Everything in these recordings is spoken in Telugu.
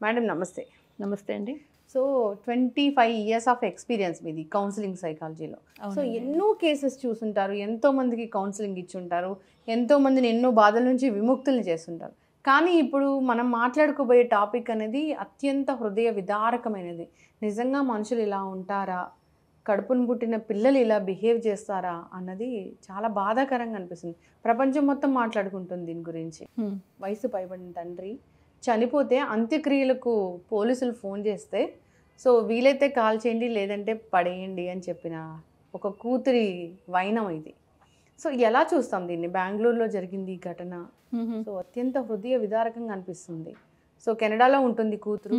మేడం నమస్తే. నమస్తే అండి. సో 25 ఇయర్స్ ఆఫ్ ఎక్స్పీరియన్స్ మీది కౌన్సిలింగ్ సైకాలజీలో. సో ఎన్నో కేసెస్ చూసుంటారు, ఎంతోమందికి కౌన్సిలింగ్ ఇచ్చుంటారు, ఎంతోమందిని ఎన్నో బాధల నుంచి విముక్తుల్ని చేస్తుంటారు. కానీ ఇప్పుడు మనం మాట్లాడుకోబోయే టాపిక్ అనేది అత్యంత హృదయ విదారకమైనది. నిజంగా మనుషులు ఇలా ఉంటారా, కడుపును పుట్టిన పిల్లలు ఇలా బిహేవ్ చేస్తారా అన్నది చాలా బాధాకరంగా అనిపిస్తుంది. ప్రపంచం మొత్తం మాట్లాడుకుంటుంది దీని గురించి. వయసు పైబడిన తండ్రి చనిపోతే అంత్యక్రియలకు పోలీసులు ఫోన్ చేస్తే సో వీలైతే కాల్ చేయండి లేదంటే పడేయండి అని చెప్పిన ఒక కూతురి వైనం ఇది. సో ఎలా చూస్తాం దీన్ని? బెంగళూరులో జరిగింది ఈ ఘటన. సో అత్యంత హృదయ విదారకంగా అనిపిస్తుంది. సో కెనడాలో ఉంటుంది కూతురు,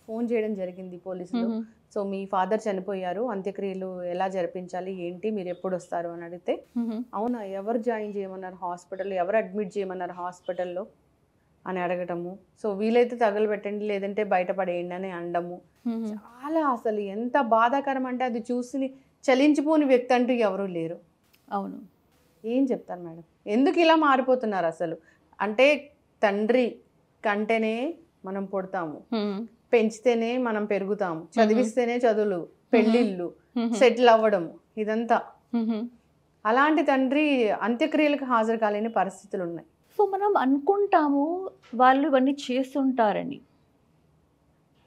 ఫోన్ చేయడం జరిగింది పోలీసులు. సో మీ ఫాదర్ చనిపోయారు, అంత్యక్రియలు ఎలా జరిపించాలి ఏంటి, మీరు ఎప్పుడు వస్తారు అని అడిగితే అవునా ఎవరు జాయిన్ చేయమన్నారు హాస్పిటల్లో, ఎవరు అడ్మిట్ చేయమన్నారు హాస్పిటల్లో అని అడగటము. సో వీలైతే తగలబెట్టండి లేదంటే బయటపడేయండి అని అనడము. చాలా అసలు ఎంత బాధాకరం అంటే అది చూసి చలించిపోని వ్యక్తి అంటూ ఎవరూ లేరు. అవును. ఏం చెప్తారు మేడం, ఎందుకు ఇలా మారిపోతున్నారు అసలు? అంటే తండ్రి కంటేనే మనం పుడతాము, పెంచితేనే మనం పెరుగుతాము, చదివిస్తేనే చదువులు, పెళ్ళిళ్ళు, సెటిల్ అవ్వడము ఇదంతా. అలాంటి తండ్రి అంత్యక్రియలకు హాజరు కాలేని పరిస్థితులు ఉన్నాయి. సో మనం అనుకుంటాము వాళ్ళు ఇవన్నీ చేస్తుంటారని.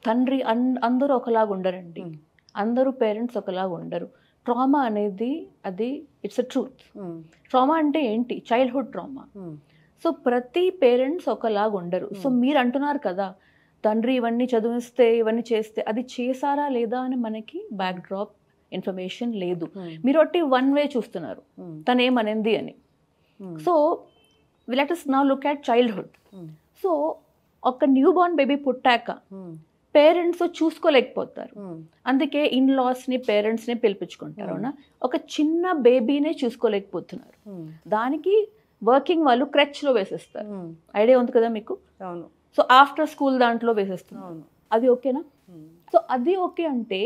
తండ్రి అందరూ ఒకలాగా ఉండరండి, అందరూ పేరెంట్స్ ఒకలాగా ఉండరు. ట్రామా అనేది అది ఇట్స్ అ ట్రూత్. ట్రామా అంటే ఏంటి? Childhood trauma. సో ప్రతి పేరెంట్స్ ఒకలాగా ఉండరు. సో మీరు అంటున్నారు కదా తండ్రి ఇవన్నీ చదివిస్తే ఇవన్నీ చేస్తే, అది చేశారా లేదా అని మనకి బ్యాక్ డ్రాప్ ఇన్ఫర్మేషన్ లేదు. మీరు ఒకటి వన్ వే చూస్తున్నారు తను ఏమనింది అని. So let us now look at childhood. So ఒక న్యూ బోర్న్ బేబీ పుట్టాక పేరెంట్స్ చూసుకోలేకపోతారు, అందుకే ఇన్లాస్ని పేరెంట్స్ని పిలిపించుకుంటారు. అవునా? ఒక చిన్న బేబీనే చూసుకోలేకపోతున్నారు, దానికి వర్కింగ్ వాళ్ళు క్రెచ్లో వేసేస్తారు. ఐడియా ఉంది కదా మీకు? అవును. సో ఆఫ్టర్ స్కూల్ దాంట్లో వేసేస్తున్నారు. అది ఓకేనా? సో అది ఓకే అంటే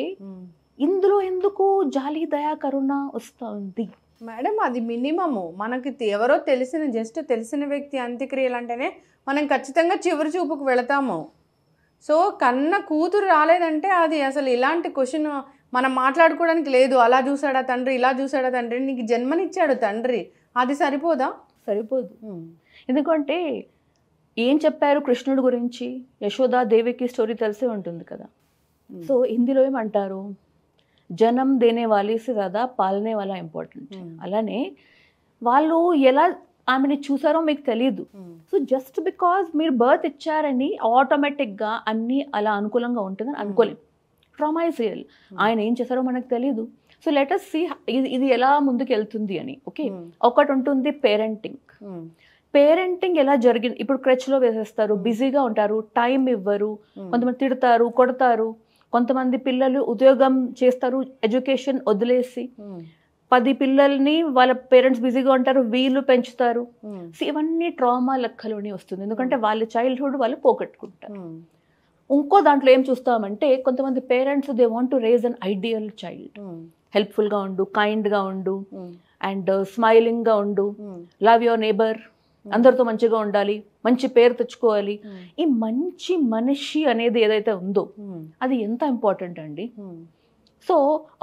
ఇందులో ఎందుకు జాలి దయా కరుణ వస్తుంది మేడం? అది మినిమము. మనకి ఎవరో జస్ట్ తెలిసిన వ్యక్తి అంత్యక్రియలు అంటేనే మనం ఖచ్చితంగా చివరి చూపుకు వెళతాము. సో కన్న కూతురు రాలేదంటే అది అసలు ఇలాంటి క్వశ్చన్ మనం మాట్లాడుకోవడానికి లేదు. అలా చూసాడా తండ్రి, ఇలా చూసాడా తండ్రి, నీకు జన్మనిచ్చాడు తండ్రి, అది సరిపోదా? సరిపోదు. ఎందుకంటే ఏం చెప్పారు కృష్ణుడు గురించి? యశోదా దేవికి స్టోరీ తెలిసే ఉంటుంది కదా. సో హిందీలో ఏమంటారు? జనం దేనే వాలి సే జ్యాదా పాలనే వాలా ఇంపార్టెంట్. అలానే వాళ్ళు ఎలా ఆమెని చూసారో మీకు తెలియదు. సో జస్ట్ బికాజ్ మీరు బర్త్ ఇచ్చారని ఆటోమేటిక్గా అన్నీ అలా అనుకూలంగా ఉంటుందని అనుకోలేము. Trauma is real. ఆయన ఏం చేశారో మనకు తెలియదు. సో లెట్ us see ఇది ఎలా ముందుకు వెళ్తుంది అని. ఓకే, ఒకటి ఉంటుంది పేరెంటింగ్. పేరెంటింగ్ ఎలా జరిగింది? ఇప్పుడు క్రెచ్లో వేసేస్తారు, బిజీగా ఉంటారు, టైం ఇవ్వరు, కొంతమంది తిడతారు, కొడతారు, కొంతమంది పిల్లలు ఉద్యోగం చేస్తారు, ఎడ్యుకేషన్ వదిలేసి 10 పిల్లల్ని వాళ్ళ పేరెంట్స్ బిజీగా ఉంటారు, వీళ్ళు పెంచుతారు. సో ఇవన్నీ ట్రామా లెక్కలోనే వస్తుంది, ఎందుకంటే వాళ్ళ చైల్డ్హుడ్ వాళ్ళు పోగొట్టుకుంటారు. ఇంకో దాంట్లో ఏం చూస్తామంటే కొంతమంది parents they want to raise an ideal child. హెల్ప్ఫుల్గా ఉండు, కైండ్గా ఉండు, అండ్ స్మైలింగ్గా ఉండు, లవ్ యువర్ నేబర్, అందరితో మంచిగా ఉండాలి, మంచి పేరు తెచ్చుకోవాలి. ఈ మంచి మనిషి అనేది ఏదైతే ఉందో అది ఎంత ఇంపార్టెంట్ అండి. సో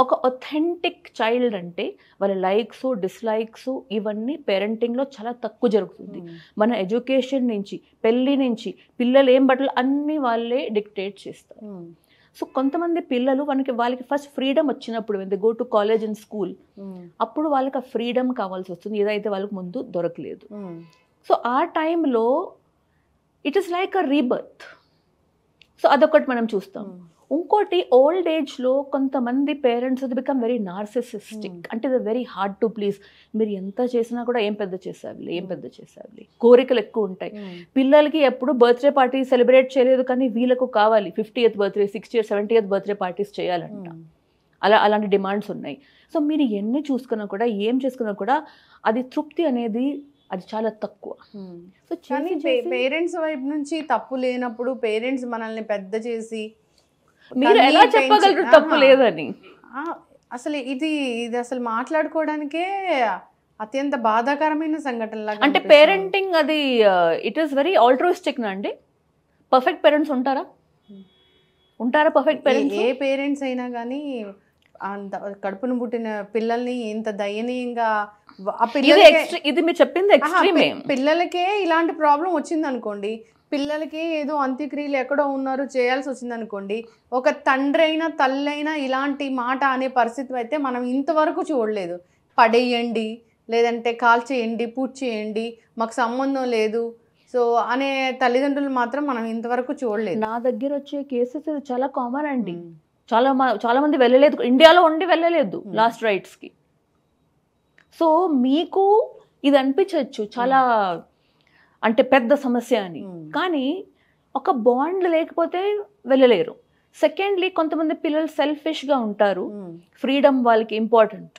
ఒక ఒథెంటిక్ చైల్డ్ అంటే వాళ్ళ లైక్స్ డిస్లైక్స్ ఇవన్నీ పేరెంటింగ్లో చాలా తక్కువ జరుగుతుంది. మన ఎడ్యుకేషన్ నుంచి, పెళ్ళి నుంచి, పిల్లలు ఏం బట్టలు అన్నీ వాళ్ళే డిక్టేట్ చేస్తారు. సో కొంతమంది పిల్లలు వాళ్ళకి ఫస్ట్ ఫ్రీడమ్ వచ్చినప్పుడు when they go to college and school అప్పుడు వాళ్ళకి ఆ ఫ్రీడమ్ కావాల్సి వస్తుంది, ఏదైతే వాళ్ళకి ముందు దొరకలేదు. సో ఆ టైంలో it is like a rebirth. So అదొకటి మనం చూస్తాం. ఇంకోటి ఓల్డ్ ఏజ్లో కొంతమంది పేరెంట్స్ అది బికమ్ వెరీ నార్సిసిస్టిక్. అంటే ఇది వెరీ హార్డ్ టు ప్లీజ్. మీరు ఎంత చేసినా కూడా ఏం పెద్ద చేసేవి, కోరికలు ఎక్కువ ఉంటాయి. పిల్లలకి ఎప్పుడు బర్త్డే పార్టీ సెలబ్రేట్ చేయలేదు, కానీ వీళ్ళకు కావాలి 50th birthday, 60th 70th birthday parties చేయాలంట. అలాంటి డిమాండ్స్ ఉన్నాయి. సో మీరు ఎన్ని చూసుకున్నా కూడా, ఏం చేసుకున్నా కూడా అది తృప్తి అనేది అది చాలా తక్కువ. సో కానీ పేరెంట్స్ వైపు నుంచి తప్పు లేనప్పుడు పేరెంట్స్ మనల్ని పెద్ద చేసి మీరు ఎలా చెప్పగలరు తప్పు లేదని? అసలు ఇది అసలు మాట్లాడుకోవడానికే అత్యంత బాధాకరమైన సంఘటన. అంటే పేరెంటింగ్ అది ఇట్ ఈస్ వెరీ ఆల్ట్రూయిస్టిక్ అండి. పర్ఫెక్ట్ పేరెంట్స్ ఉంటారా? ఉంటారా పర్ఫెక్ట్ పేరెంట్స్? ఏ పేరెంట్స్ అయినా కానీ అంత కడుపును పుట్టిన పిల్లల్ని ఇంత దయనీయంగా ఆ ఇది మీరు చెప్పింది ఎక్స్ట్రీమే. పిల్లలకే ఇలాంటి ప్రాబ్లం వచ్చింది అనుకోండి, పిల్లలకి ఏదో అంత్యక్రియలు ఎక్కడో ఉన్నారు చేయాల్సి వచ్చింది అనుకోండి, ఒక తండ్రి అయినా తల్లి అయినా ఇలాంటి మాట అనే పరిస్థితి అయితే మనం ఇంతవరకు చూడలేదు. పడేయండి, లేదంటే కాల్ చేయండి, పూజ చేయండి, మాకు సంబంధం లేదు సో అనే తల్లిదండ్రులు మాత్రం మనం ఇంతవరకు చూడలేదు. నా దగ్గర వచ్చే కేసెస్ చాలా కామన్ అండి. చాలా మంది వెళ్ళలేదు, ఇండియాలో ఉండి వెళ్ళలేదు లాస్ట్ రైట్స్కి. సో మీకు ఇది అనిపించవచ్చు చాలా అంటే పెద్ద సమస్య అని, కానీ ఒక బాండ్ లేకపోతే వెళ్ళలేరు. సెకండ్లీ కొంతమంది పిల్లలు సెల్ఫిష్గా ఉంటారు, ఫ్రీడమ్ వాళ్ళకి ఇంపార్టెంట్,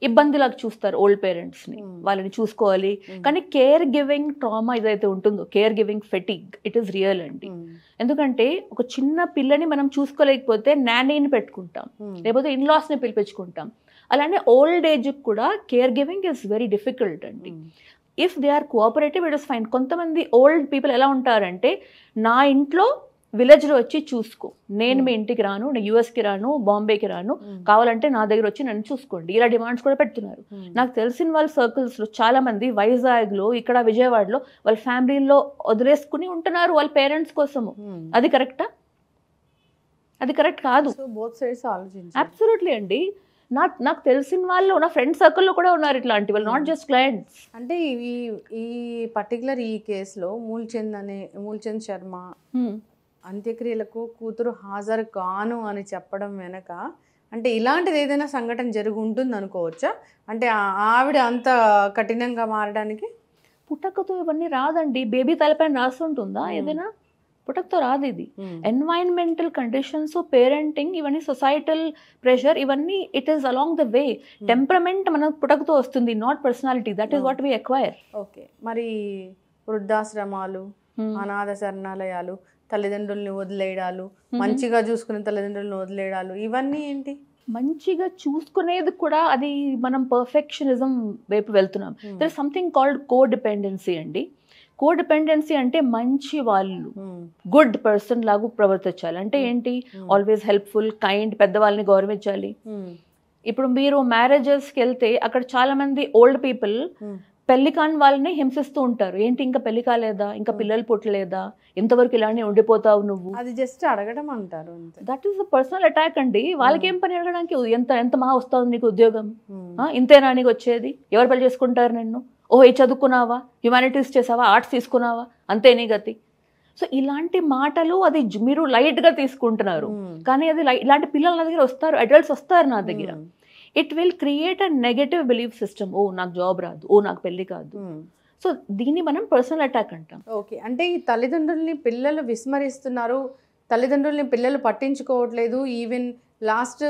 ఇబ్బందిలాగా చూస్తారు ఓల్డ్ పేరెంట్స్ని, వాళ్ళని చూసుకోవాలి. కానీ కేర్ గివింగ్ ట్రామా ఏదైతే ఉంటుందో, care giving fatigue, it is real అండి. ఎందుకంటే ఒక చిన్న పిల్లని మనం చూసుకోలేకపోతే నానీని పెట్టుకుంటాం, లేకపోతే ఇన్లాస్ని పిలిపించుకుంటాం. అలానే ఓల్డ్ ఏజ్కి కూడా care giving is very difficult అండి. If they are cooperative it is fine. కొంతమంది ఓల్డ్ పీపుల్ ఎలా ఉంటారంటే, నా ఇంట్లో విలేజ్లో వచ్చి చూసుకో, నేను మీ ఇంటికి రాను, నేను యూఎస్కి రాను, బాంబేకి రాను, కావాలంటే నా దగ్గర వచ్చి నన్ను చూసుకోండి, ఇలా డిమాండ్స్ కూడా పెడుతున్నారు. నాకు తెలిసిన వాళ్ళ సర్కిల్స్లో చాలా మంది వైజాగ్లో, ఇక్కడ విజయవాడలో వాళ్ళ ఫ్యామిలీలో వదిలేసుకుని ఉంటున్నారు వాళ్ళ పేరెంట్స్ కోసము. అది కరెక్టా? అది కరెక్ట్ కాదు. అబ్సల్యూట్లీ అండి. నాకు తెలిసిన వాళ్ళు, నా ఫ్రెండ్ సర్కిల్లో కూడా ఉన్నారు ఇట్లాంటి వాళ్ళు, నాట్ జస్ట్ క్లయింట్స్. అంటే ఈ పర్టికులర్ ఈ కేసులో మూల్చంద్ శర్మ అంత్యక్రియలకు కూతురు హాజరు కాను అని చెప్పడం వెనక అంటే ఇలాంటిది ఏదైనా సంఘటన జరిగి ఉంటుంది అనుకోవచ్చా? అంటే ఆవిడ అంత కఠినంగా మారడానికి పుట్టకతో ఇవన్నీ రాదండి. బేబీ తలపైన రాస్తుంటుందా ఏదైనా? పుట్టకతో రాదు. ఇది ఎన్వైరన్మెంటల్ కండిషన్స్, పేరెంటింగ్, ఇవన్నీ సొసైటల్ ప్రెషర్, ఇవన్నీ it is along the way. Temperament మనకు పుట్టకతో వస్తుంది, not personality. That is what we acquire. Okay, మరి వృద్ధాశ్రమాలు, అనాథ శరణాలయాలు, తల్లిదండ్రుల్ని వదిలేయడాలు, మంచిగా చూసుకునే తల్లిదండ్రులను వదిలేయడాలు, ఇవన్నీ ఏంటి? మంచిగా చూసుకునేది కూడా అది మనం పర్ఫెక్షనిజం వైపు వెళ్తున్నాం. There is something called codependency అండి. కో డిపెండెన్సీ అంటే మంచి వాళ్ళు, గుడ్ పర్సన్ లాగా ప్రవర్తించాలి. అంటే ఏంటి? ఆల్వేస్ హెల్ప్ఫుల్, కైండ్, పెద్దవాళ్ళని గౌరవించాలి. ఇప్పుడు మీరు మ్యారేజెస్కి వెళ్తే అక్కడ చాలా మంది ఓల్డ్ పీపుల్ పెళ్లి కాని వాళ్ళని హింసిస్తూ ఉంటారు. ఏంటి, ఇంకా పెళ్లి కాలేదా, ఇంకా పిల్లలు పుట్టలేదా, ఎంతవరకు ఇలానే ఉండిపోతావు నువ్వు, అది జస్ట్ అడగడం అంటారు. That is the personal attack అండి. వాళ్ళకి ఏం పని అడగడానికి? ఎంత మహా వస్తుంది నీకు ఉద్యోగం, ఇంతేనా నీకు వచ్చేది, ఎవరు పెళ్లి చేసుకుంటారు నిన్ను, ఓహో ఏ చదువుకున్నావా, హ్యుమానిటీస్ చేసావా, ఆర్ట్స్ తీసుకున్నావా, అంతే నీ గతి. సో ఇలాంటి మాటలు అది మీరు లైట్గా తీసుకుంటున్నారు. కానీ అది ఇలాంటి పిల్లలు నా దగ్గర వస్తారు, అడల్ట్స్ వస్తారు నా దగ్గర, it will create a negative belief system. ఓ నాకు జాబ్ రాదు, ఓ నాకు పెళ్లి కాదు. సో దీన్ని మనం పర్సనల్ అటాక్ అంటాం. ఓకే, అంటే ఈ తల్లిదండ్రుల్ని పిల్లలు విస్మరిస్తున్నారు, తల్లిదండ్రుల్ని పిల్లలు పట్టించుకోవట్లేదు, ఈవెన్ లాస్ట్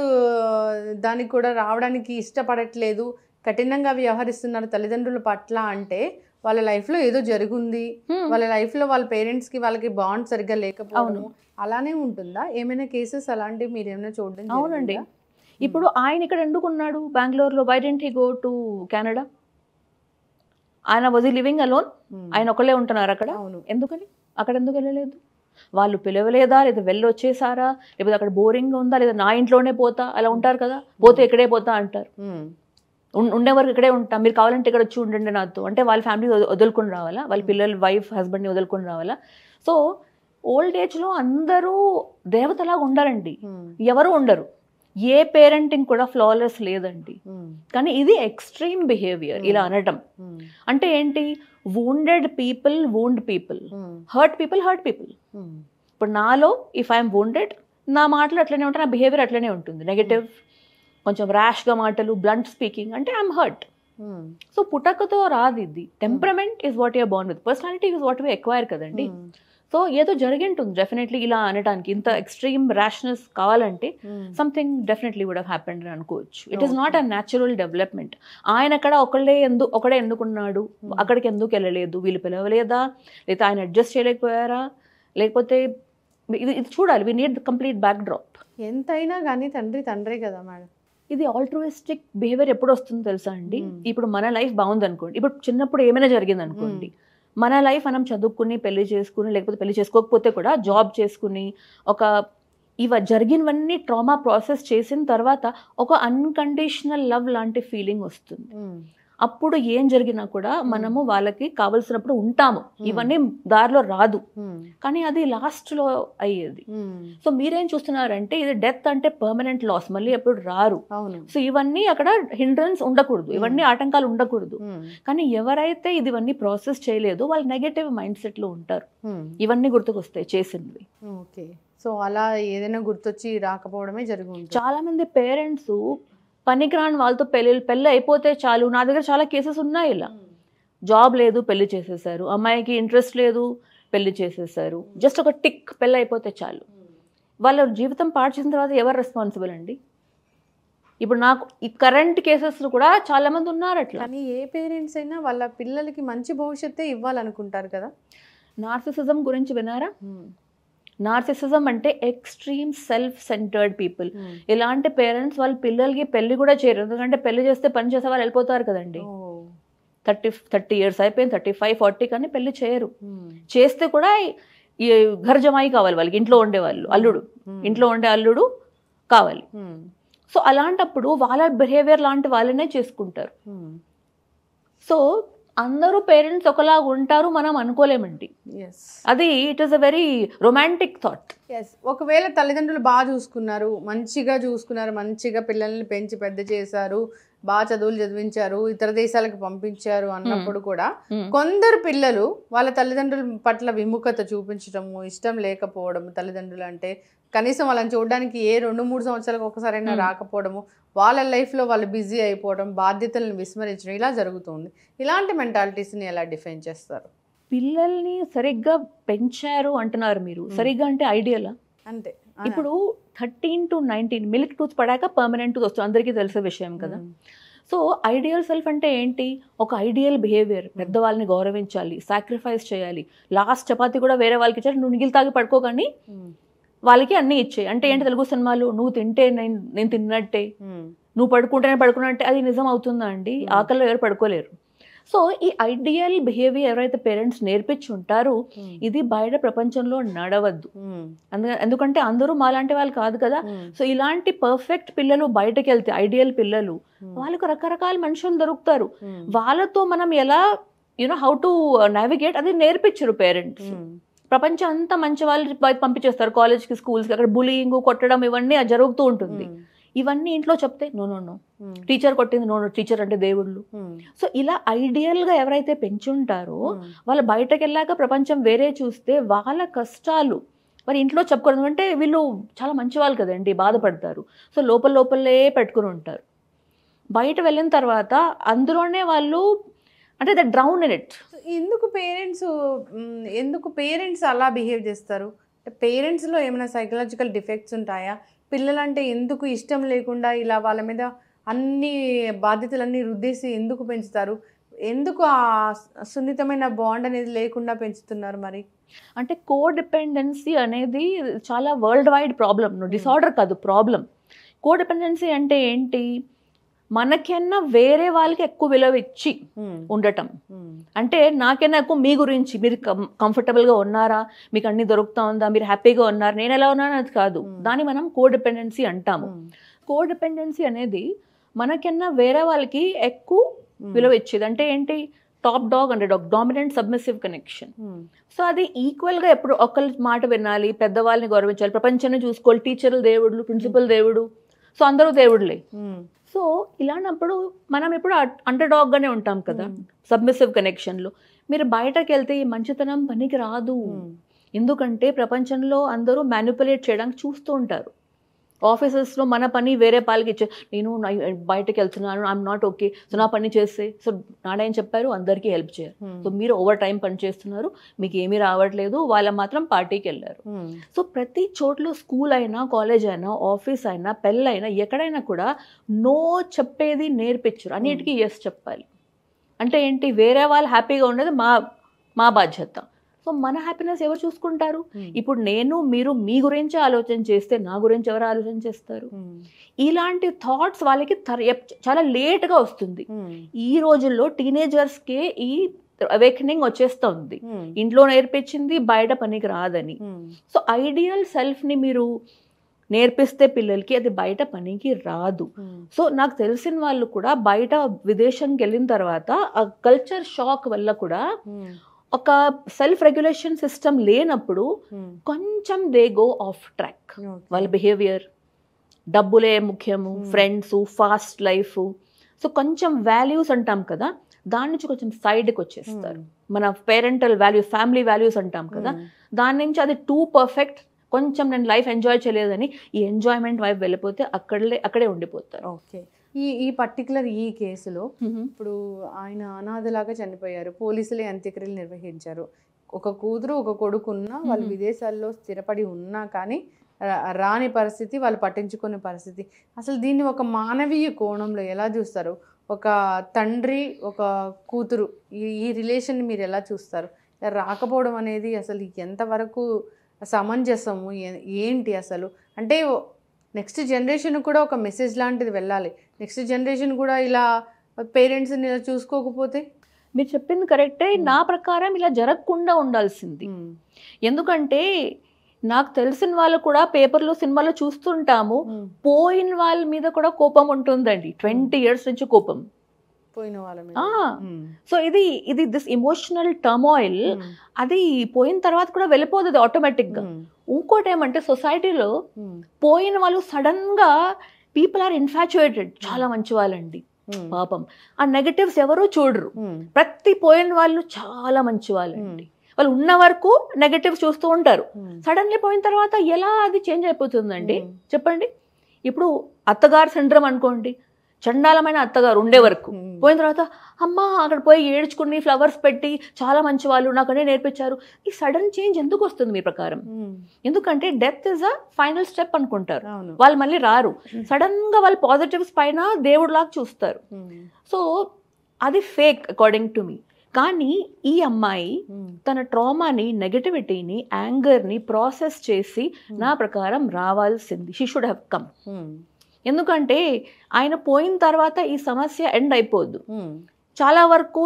దానికి కూడా రావడానికి ఇష్టపడట్లేదు, కఠినంగా వ్యవహరిస్తున్నారు తల్లిదండ్రుల పట్ల అంటే వాళ్ళ లైఫ్లో ఏదో జరుగుంది, వాళ్ళ లైఫ్లో వాళ్ళ పేరెంట్స్కి వాళ్ళకి బాండ్ సరిగ్గా లేకపోవడం అలానే ఉంటుందా? ఏమైనా కేసెస్ అలాంటివి మీరు ఏమైనా చూడడం? అవునండి. ఇప్పుడు ఆయన ఇక్కడ ఎందుకున్నాడు బెంగళూరులో? Why didn't he go to Canada? ఆయన వాజ్ లివింగ్ అలోన్, ఆయన ఒకళ్ళే ఉంటున్నారు అక్కడ. ఎందుకని అక్కడ ఎందుకు వెళ్ళలేదు? వాళ్ళు పిలవలేదా, లేదా వెళ్ళి వచ్చేసారా, లేకపోతే అక్కడ బోరింగ్ ఉందా, లేదా నా ఇంట్లోనే పోతా, అలా ఉంటారు కదా, పోతే ఇక్కడే పోతా అంటారు. ఉండే వరకు ఇక్కడే ఉంటాం, మీరు కావాలంటే ఇక్కడ వచ్చి ఉండండి నాతో అంటే వాళ్ళ ఫ్యామిలీ వదులుకొని రావాలా, వాళ్ళ పిల్లలు వైఫ్ హస్బెండ్ని వదులుకొని రావాలా? సో ఓల్డ్ ఏజ్లో అందరూ దేవతలాగా ఉండాలండి, ఎవరు ఉండరు. ఏ పేరెంటింగ్ కూడా ఫ్లాలెస్ లేదండి. కానీ ఇది ఎక్స్ట్రీమ్ బిహేవియర్ ఇలా అనడం. అంటే ఏంటి? Wounded people wound people, hurt people hurt people. ఇప్పుడు నాలో ఇఫ్ ఐఎమ్ వూండెడ్, నా మాటలు అట్లనే ఉంటాయి, నా బిహేవియర్ అట్లనే ఉంటుంది. నెగటివ్, కొంచెం ర్యాష్గా మాటలు, బ్లంట్ స్పీకింగ్, అంటే ఐఎమ్ హర్ట్. సో పుట్టకతో రాదు ఇది. Temperament is what you're born with, personality is what we acquire కదండి. సో ఏదో జరిగింటుంది డెఫినెట్లీ ఇలా అనడానికి. ఇంత ఎక్స్ట్రీమ్ ర్యాష్నెస్ కావాలంటే something definitely would have happened అని అనుకోవచ్చు. It is not a natural development. ఆయన అక్కడ ఒకడే ఎందుకున్నాడు, అక్కడికి ఎందుకు వెళ్ళలేదు, వీళ్ళు పిలవలేదా, లేదా ఆయన అడ్జస్ట్ చేయలేకపోయారా, లేకపోతే ఇది చూడాలి. We need the complete back drop. ఎంతైనా కానీ తండ్రే కదా మేడం. ఇది ఆల్ట్రుయిస్టిక్ బిహేవియర్ ఎప్పుడు వస్తుందో తెలుసా అండి? ఇప్పుడు మన లైఫ్ బాగుంది అనుకోండి, ఇప్పుడు చిన్నప్పుడు ఏమైనా జరిగింది అనుకోండి, మన లైఫ్ మనం చదువుకుని పెళ్లి చేసుకుని, లేకపోతే పెళ్లి చేసుకోకపోతే కూడా జాబ్ చేసుకుని ఒక జరిగినవన్నీ ట్రామా ప్రాసెస్ చేసిన తర్వాత ఒక అన్కండిషనల్ లవ్ లాంటి ఫీలింగ్ వస్తుంది. అప్పుడు ఏం జరిగినా కూడా మనము వాళ్ళకి కావలసినప్పుడు ఉంటాము, ఇవన్నీ దారిలో రాదు, కానీ అది లాస్ట్లో అయ్యేది. సో మీరేం చూస్తున్నారంటే ఇది డెత్ అంటే పర్మనెంట్ లాస్, మళ్ళీ ఎప్పుడు రారు. సో ఇవన్నీ అక్కడ హిండ్రన్స్ ఉండకూడదు, ఇవన్నీ ఆటంకాలు ఉండకూడదు. కానీ ఎవరైతే ఇవన్నీ ప్రాసెస్ చేయలేదో వాళ్ళు నెగటివ్ మైండ్ సెట్ లో ఉంటారు, ఇవన్నీ గుర్తుకొస్తాయి చేసినవి. ఓకే, సో అలా ఏదైనా గుర్తొచ్చి రాకపోవడమే జరుగుతుంది. చాలా మంది పేరెంట్స్ పనికిరాని వాళ్ళతో పెళ్ళి అయిపోతే చాలు, నా దగ్గర చాలా కేసెస్ ఉన్నాయి ఇలా. జాబ్ లేదు పెళ్లి చేసేసారు, అమ్మాయికి ఇంట్రెస్ట్ లేదు పెళ్లి చేసేసారు, జస్ట్ ఒక టిక్ పెళ్ళి అయిపోతే చాలు. వాళ్ళ జీవితం పాడు చేసిన తర్వాత ఎవరు రెస్పాన్సిబుల్ అండి? ఇప్పుడు నాకు ఈ కరెంట్ కేసెస్ కూడా చాలా మంది ఉన్నారు అట్లా. కానీ ఏ పేరెంట్స్ అయినా వాళ్ళ పిల్లలకి మంచి భవిష్యత్తే ఇవ్వాలనుకుంటారు కదా. నార్సిసిజం గురించి వినారా? నార్సిసిజం అంటే ఎక్స్ట్రీమ్ సెల్ఫ్ సెంటర్డ్ పీపుల్. ఇలాంటి పేరెంట్స్ వాళ్ళ పిల్లలకి పెళ్లి కూడా చేయరు, ఎందుకంటే పెళ్లి చేస్తే పని చేసే వాళ్ళు వెళ్ళిపోతారు కదండి. 30 years అయిపోయింది, 35, 40, కానీ పెళ్లి చేయరు. చేస్తే కూడా ఈ ఘర్ జమాయి కావాలి వాళ్ళకి, ఇంట్లో ఉండేవాళ్ళు అల్లుడు, ఇంట్లో ఉండే అల్లుడు కావాలి. సో అలాంటప్పుడు వాళ్ళ బిహేవియర్ లాంటి వాళ్ళనే చేసుకుంటారు. సో అందరూ పేరెంట్స్ ఒకలాగా ఉంటారు మనం అనుకోలేమండి. అది it is a very romantic thought. ఒకవేళ తల్లిదండ్రులు బాగా చూసుకున్నారు, మంచిగా పిల్లల్ని పెంచి పెద్ద చేశారు, బాగా చదువులు చదివించారు, ఇతర దేశాలకు పంపించారు అన్నప్పుడు కూడా కొందరు పిల్లలు వాళ్ళ తల్లిదండ్రుల పట్ల విముఖత చూపించడము, ఇష్టం లేకపోవడము, తల్లిదండ్రులు అంటే కనీసం వాళ్ళని చూడడానికి 2-3 సంవత్సరాలకు ఒకసారైనా రాకపోవడము, వాళ్ళ లైఫ్లో వాళ్ళు బిజీ అయిపోవడం, బాధ్యతలను విస్మరించడం, ఇలా జరుగుతుంది. ఇలాంటి మెంటాలిటీస్ని ఎలా డిఫైన్ చేస్తారు? పిల్లల్ని సరిగ్గా పెంచారు అంటున్నారు మీరు, సరిగ్గా అంటే ఐడియలా? అంతే. ఇప్పుడు 13 to 19 మిల్క్ టూత్ పడాక పర్మనెంట్ టూత్ వస్తుంది, అందరికీ తెలిసే విషయం కదా. సో ఐడియల్ సెల్ఫ్ అంటే ఏంటి? ఒక ఐడియల్ బిహేవియర్, పెద్దవాళ్ళని గౌరవించాలి, సాక్రిఫైస్ చేయాలి, లాస్ట్ చపాతీ కూడా వేరే వాళ్ళకి ఇచ్చారు, నువ్వు నిగిలి తాగి పడుకోగాని వాళ్ళకి అన్నీ ఇచ్చాయి. అంటే ఏంటి తెలుగు సినిమాలు, నువ్వు తింటే నేను తిన్నట్టే, నువ్వు పడుకుంటేనే పడుకున్నట్టే, అది నిజం అవుతుందా అండి? ఆకలిలో ఎవరు పడుకోలేరు. సో ఈ ఐడియల్ బిహేవియర్ ఎవరైతే పేరెంట్స్ నేర్పించి ఉంటారో ఇది బయట ప్రపంచంలో నడవద్దు. ఎందుకంటే అందరూ మాలాంటి వాళ్ళు కాదు కదా. సో ఇలాంటి పర్ఫెక్ట్ పిల్లలు బయటకు వెళ్తే, ఐడియల్ పిల్లలు, వాళ్ళకు రకరకాల మనుషులు దొరుకుతారు, వాళ్ళతో మనం ఎలా హౌ టు నావిగేట్ అది నేర్పించరు పేరెంట్స్. ప్రపంచం అంతా మంచి వాళ్ళు పంపించేస్తారు కాలేజ్కి, స్కూల్స్కి, అక్కడ బులింగ్, కొట్టడం ఇవన్నీ జరుగుతూ ఉంటుంది. ఇవన్నీ ఇంట్లో చెప్తే నో, టీచర్ కొట్టింది, నో, టీచర్ అంటే దేవుళ్ళు. సో ఇలా ఐడియల్గా ఎవరైతే పెంచుంటారో వాళ్ళు బయటకు వెళ్ళాక ప్రపంచం వేరే చూస్తే వాళ్ళ కష్టాలు మరి ఇంట్లో చెప్పుకోవడం, అంటే వీళ్ళు చాలా మంచి వాళ్ళు కదండి, బాధపడతారు. సో లోపలే పెట్టుకుని ఉంటారు. బయట వెళ్ళిన తర్వాత అందులోనే వాళ్ళు అంటే ద డ్రౌన్ ఇన్ ఇట్. ఎందుకు పేరెంట్స్ అలా బిహేవ్ చేస్తారు? పేరెంట్స్లో ఏమైనా సైకలాజికల్ డిఫెక్ట్స్ ఉంటాయా? పిల్లలంటే ఎందుకు ఇష్టం లేకుండా ఇలా వాళ్ళ మీద అన్ని బాధ్యతలన్నీ రుద్దేసి ఎందుకు పెంచుతారు? ఎందుకు ఆ సున్నితమైన బాండ్ అనేది లేకుండా పెంచుతున్నారు? మరి అంటే కో డిపెండెన్సీ అనేది చాలా వరల్డ్ వైడ్ ప్రాబ్లం, డిసార్డర్ కాదు, ప్రాబ్లం. కో డిపెండెన్సీ అంటే ఏంటి? మనకన్నా వేరే వాళ్ళకి ఎక్కువ విలువ ఇచ్చి ఉండటం. అంటే నాకైనా ఎక్కువ మీ గురించి, మీరు కంఫర్టబుల్గా ఉన్నారా, మీకు అన్ని దొరుకుతా ఉందా, మీరు హ్యాపీగా ఉన్నారు, నేను ఎలా ఉన్నాను అది కాదు, దాన్ని మనం కో డిపెండెన్సీ అంటాము. కో డిపెండెన్సీ అనేది మనకన్నా వేరే వాళ్ళకి ఎక్కువ విలువ ఇచ్చేది. అంటే ఏంటి? Top dog and dog, dominant submissive connection. So అది ఈక్వల్గా ఎప్పుడు ఒకరి మాట వినాలి, పెద్దవాళ్ళని గౌరవించాలి, ప్రపంచాన్ని చూసుకోవాలి, టీచర్లు దేవుడు, ప్రిన్సిపల్ దేవుడు, సో అందరూ దేవుడులే. సో ఇలాంటప్పుడు మనం ఎప్పుడు అండర్ డాగ్గానే ఉంటాం కదా సబ్మిసివ్ కనెక్షన్లో. మీరు బయటకు వెళ్తే ఈ మంచితనం పనికి రాదు, ఎందుకంటే ప్రపంచంలో అందరూ మ్యానిపులేట్ చేయడానికి చూస్తూ ఉంటారు. ఆఫీసెస్లో మన పని వేరే పాలకి ఇచ్చే, నేను బయటకు వెళ్తున్నాను, ఐఎమ్ నాట్ ఓకే, సో నా పని చేస్తే, సో నాడేం చెప్పారు, అందరికీ హెల్ప్ చేయరు, సో మీరు ఓవర్ టైం పని చేస్తున్నారు, మీకు ఏమీ రావట్లేదు, వాళ్ళ మాత్రం పార్టీకి వెళ్ళారు. సో ప్రతి చోట్ల స్కూల్ అయినా, కాలేజ్ అయినా, ఆఫీస్ అయినా, పెళ్ళైనా, ఎక్కడైనా కూడా నో చెప్పేది నేర్పించరు, అన్నిటికీ ఎస్ చెప్పాలి. అంటే ఏంటి? వేరే వాళ్ళు హ్యాపీగా ఉండేది మా బాధ్యత. సో మన హ్యాపీనెస్ ఎవరు చూసుకుంటారు? ఇప్పుడు నేను, మీరు మీ గురించి ఆలోచన చేస్తే నా గురించి ఎవరు ఆలోచన చేస్తారు? ఇలాంటి థాట్స్ వాళ్ళకి చాలా లేట్గా వస్తుంది. ఈ రోజుల్లో టీనేజర్స్కే ఈ అవేకనింగ్ వచ్చేస్తుంది, ఇంట్లో నేర్పించింది బయట పనికి రాదని. సో ఐడియల్ సెల్ఫ్ని మీరు నేర్పిస్తే పిల్లలకి అది బయట పనికి రాదు. సో నాకు తెలిసిన వాళ్ళు కూడా బయట విదేశానికి వెళ్ళిన తర్వాత ఆ కల్చర్ షాక్ వల్ల కూడా ఒక సెల్ఫ్ రెగ్యులేషన్ సిస్టమ్ లేనప్పుడు కొంచెం దే గో ఆఫ్ ట్రాక్. వాళ్ళ బిహేవియర్, డబ్బులే ముఖ్యము, ఫ్రెండ్స్, ఫాస్ట్ లైఫ్, సో కొంచెం వాల్యూస్ అంటాం కదా, దాని నుంచి కొంచెం సైడ్కి వచ్చేస్తారు. మన పేరెంటల్ వాల్యూస్, ఫ్యామిలీ వాల్యూస్ అంటాం కదా, దాని నుంచి అది టూ పర్ఫెక్ట్, కొంచెం నేను లైఫ్ ఎంజాయ్ చేయలేదని ఈ ఎంజాయ్మెంట్ వైపు వెళ్ళిపోతే అక్కడే ఉండిపోతారు. ఓకే. ఈ పర్టికులర్ ఈ కేసులో ఇప్పుడు ఆయన అనాథలాగా చనిపోయారు, పోలీసులే అంత్యక్రియలు నిర్వహించారు. ఒక కూతురు ఒక కొడుకు ఉన్నా, వాళ్ళు విదేశాల్లో స్థిరపడి ఉన్నా కానీ రాని పరిస్థితి, వాళ్ళు పట్టించుకునే పరిస్థితి. అసలు దీన్ని ఒక మానవీయ కోణంలో ఎలా చూస్తారు? ఒక తండ్రి ఒక కూతురు ఈ రిలేషన్ మీరు ఎలా చూస్తారు? రాకపోవడం అనేది అసలు ఎంతవరకు సమంజసము, ఏంటి అసలు? అంటే నెక్స్ట్ జనరేషన్ కూడా ఒక మెసేజ్ లాంటిది వెళ్ళాలి. నెక్స్ట్ జనరేషన్ కూడా ఇలా పేరెంట్స్ని ఇలా చూసుకోకపోతే? మీరు చెప్పింది కరెక్టే. నా ప్రకారం ఇలా జరగకుండా ఉండాల్సింది. ఎందుకంటే నాకు తెలిసిన వాళ్ళు కూడా పేపర్లో, సినిమాలో చూస్తుంటాము, పోయిన వాళ్ళ మీద కూడా కోపం ఉంటుందండి. 20 years నుంచి కోపం పోయిన వాళ్ళ మీద. సో ఇది దిస్ ఇమోషనల్ టర్మాయిల్ అది పోయిన తర్వాత కూడా వెళ్ళిపోతుంది ఆటోమేటిక్గా. ఇంకోటి ఏమంటే సొసైటీలో పోయిన వాళ్ళు సడన్ గా పీపుల్ ఆర్ ఇన్ఫాచ్యుయేటెడ్, చాలా మంచి వాళ్ళండి పాపం, ఆ నెగటివ్స్ ఎవరూ చూడరు. ప్రతి పోయిన వాళ్ళు చాలా మంచి వాళ్ళండి, వాళ్ళు ఉన్న వరకు నెగటివ్స్ చూస్తూ ఉంటారు. సడన్లీ పోయిన తర్వాత ఎలా అది చేంజ్ అయిపోతుందండి చెప్పండి? ఇప్పుడు అత్తగారు సిండ్రోమ్ అనుకోండి, చండాలమైన అత్తగారు ఉండే వరకు, పోయిన తర్వాత అమ్మ అక్కడ పోయి ఏడ్చుకుని ఫ్లవర్స్ పెట్టి చాలా మంచి వాళ్ళు నాకనే నేర్పించారు. ఈ సడన్ చేంజ్ ఎందుకు వస్తుంది మీ ప్రకారం? ఎందుకంటే death is a final step అనుకుంటారు, వాళ్ళు మళ్ళీ రారు. సడన్ గా వాళ్ళు పాజిటివ్స్ పైన దేవుడిలాగా చూస్తారు. సో అది ఫేక్ అకార్డింగ్ టు మీ. కానీ ఈ అమ్మాయి తన ట్రామాని, నెగటివిటీని, యాంగర్ని ప్రాసెస్ చేసి నా ప్రకారం రావాల్సింది. She should have come. ఎందుకంటే ఆయన పోయిన తర్వాత ఈ సమస్య ఎండ్ అయిపోద్దు. చాలా వరకు